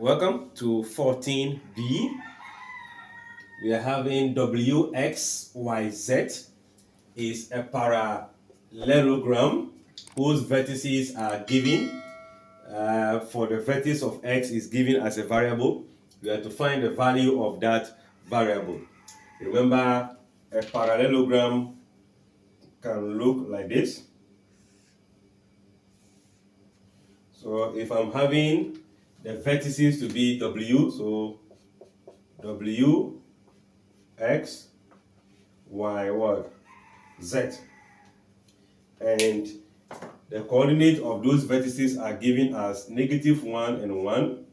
Welcome to 14b. We are having WXYZ is a parallelogram whose vertices are given. For the vertex of x is given as a variable. We have to find the value of that variable. Remember, a parallelogram can look like this. So if I'm having the vertices to be W, so W, X, Y, what? Z. And the coordinate of those vertices are given as -1 and 1,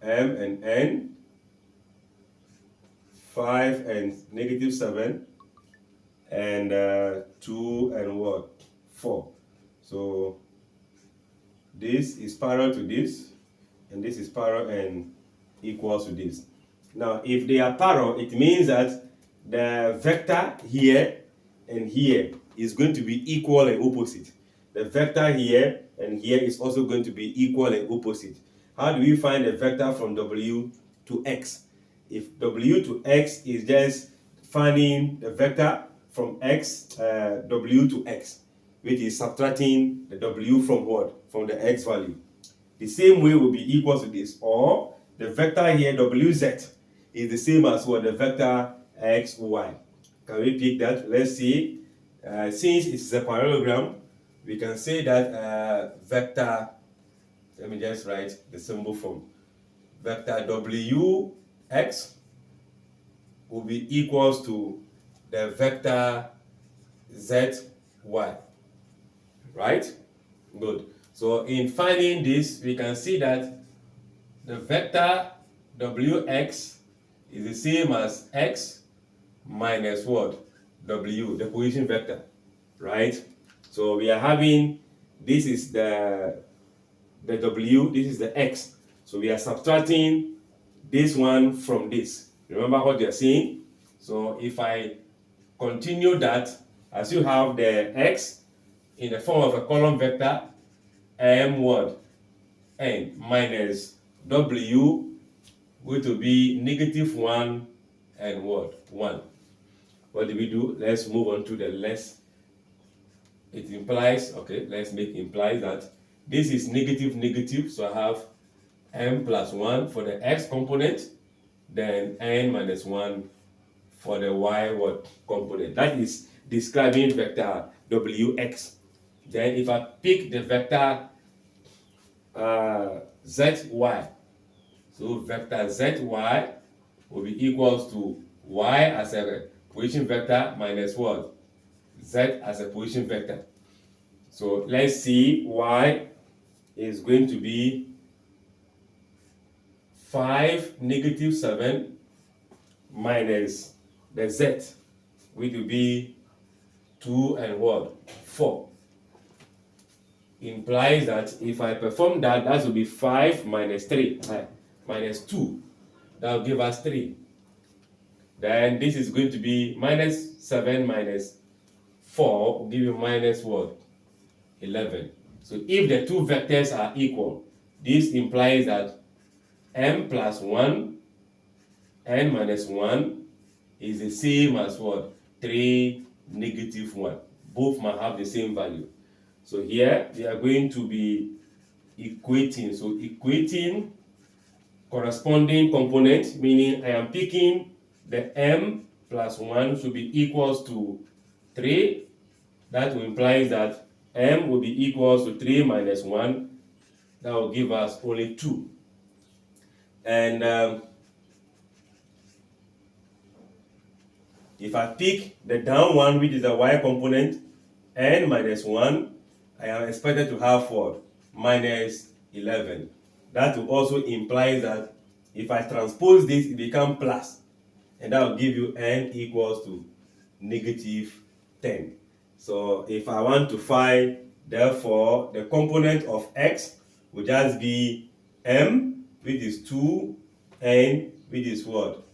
M and N, 5 and -7, and 2 and what? 4. So this is parallel to this, and this is parallel and equals to this. Now, if they are parallel, it means that the vector here and here is going to be equal and opposite. The vector here and here is also going to be equal and opposite. How do we find the vector from W to X? If W to X is just finding the vector from X, W to X, which is subtracting the W from what? From the X value. The same way will be equal to this, or the vector here, WZ, is the same as what? The vector XY. Can we pick that? Let's see. Since it's a parallelogram, we can say that vector, let me just write the symbol form. Vector WX will be equals to the vector ZY. Right? Good. So in finding this, we can see that the vector WX is the same as X minus what? W, the position vector. Right? So we are having, this is the W, this is the X. So we are subtracting this one from this. Remember what they are saying? So if I continue that, as you have the X in the form of a column vector, M what? N minus W going to be -1 and what? 1. What do we do? Let's move on to the less. It implies, okay, let's make implies that this is negative, so I have M plus 1 for the X component, then N minus 1 for the Y what component. That is describing vector WX. Then if I pick the vector ZY, so vector ZY will be equals to Y as a position vector minus what? Z as a position vector. So let's see, Y is going to be 5, -7 minus the Z, which will be 2 and what? 4. Implies that if I perform that, that will be 5 minus 3, minus 2. That will give us 3. Then this is going to be -7 minus 4 will give you minus what? 11. So if the two vectors are equal, this implies that M plus 1, N minus 1 is the same as what? 3, -1. Both might have the same value. So here we are going to be equating. So equating corresponding component, meaning I am picking the M plus 1 should be equals to 3. That will imply that M will be equals to 3 minus 1. That will give us only 2. And if I pick the down one, which is the Y component, N minus 1, I am expected to have what? Minus 11. That will also imply that if I transpose this, it becomes plus. And that will give you N equals to -10. So if I want to find, therefore, the component of X will just be M, which is 2, N, which is what?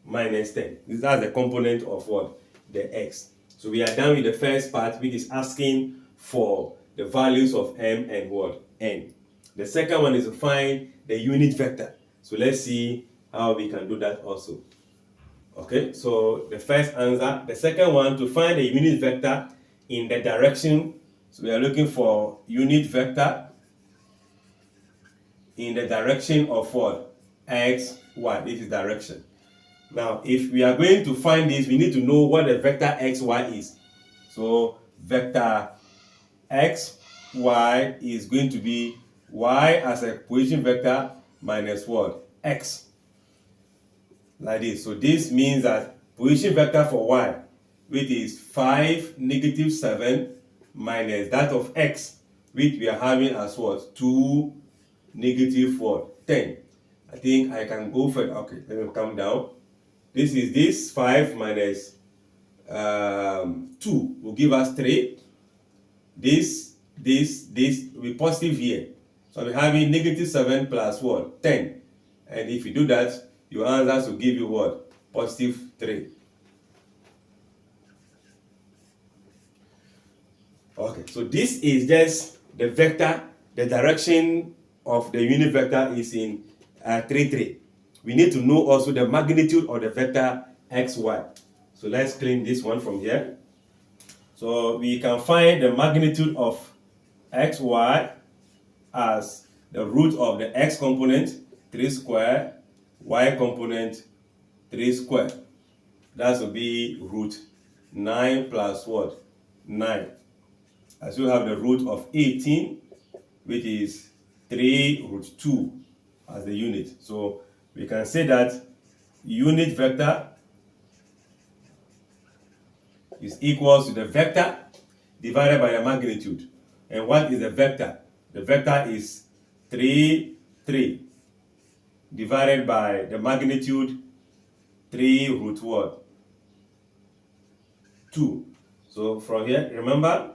-10. That's the component of what? The X. So we are done with the first part, which is asking for the values of M and what? N. The second one is to find the unit vector. So let's see how we can do that also. Okay, so the first answer. The second one, to find the unit vector in the direction. So we are looking for unit vector in the direction of what? X, Y. This is direction. Now, if we are going to find this, we need to know what the vector x, y is. So vector x, y is going to be y as a position vector minus what? X. Like this. So this means that position vector for y, which is 5, negative 7, minus that of x, which we are having as what? 2, negative 4, 10. I think I can go for it. Okay, let me come down. This is this 5 minus 2 will give us 3. This will be positive here. So we're having negative 7 plus what? 10. And if you do that, your answers will give you what? Positive 3. Okay, so this is just the vector. The direction of the unit vector is in 3, 3. We need to know also the magnitude of the vector x, y. So let's clean this one from here. So we can find the magnitude of x, y as the root of the x component, 3 square, y component, 3 square. That will be root 9 plus what? 9. As you have the root of 18, which is 3 root 2 as the unit. So we can say that unit vector is equal to the vector divided by the magnitude. And what is the vector? The vector is 3, 3 divided by the magnitude 3 root what? 2. So from here, remember,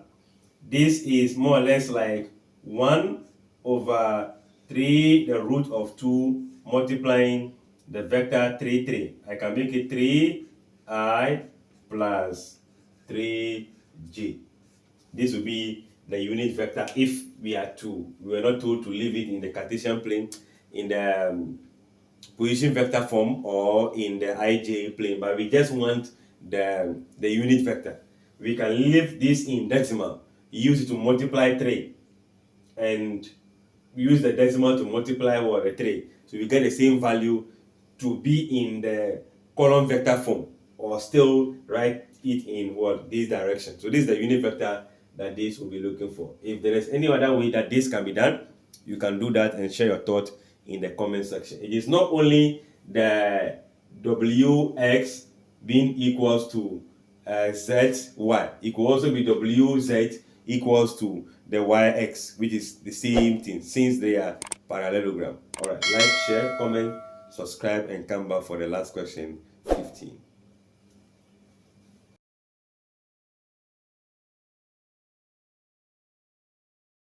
this is more or less like 1 over 3, the root of 2, multiplying the vector 3, 3. I can make it 3i plus 3j. This will be the unit vector if we are not told to leave it in the Cartesian plane, in the position vector form, or in the ij plane, but we just want the unit vector. We can leave this in decimal, use it to multiply 3, and use the decimal to multiply what? The 3. So we get the same value to be in the column vector form, or still write it in what? This direction. So this is the unit vector that this will be looking for. If there is any other way that this can be done, you can do that and share your thought in the comment section. It is not only the wx being equals to zy, it could also be wz equals to the yx, which is the same thing since they are parallelogram. Alright, like, share, comment, subscribe, and come back for the last question 15.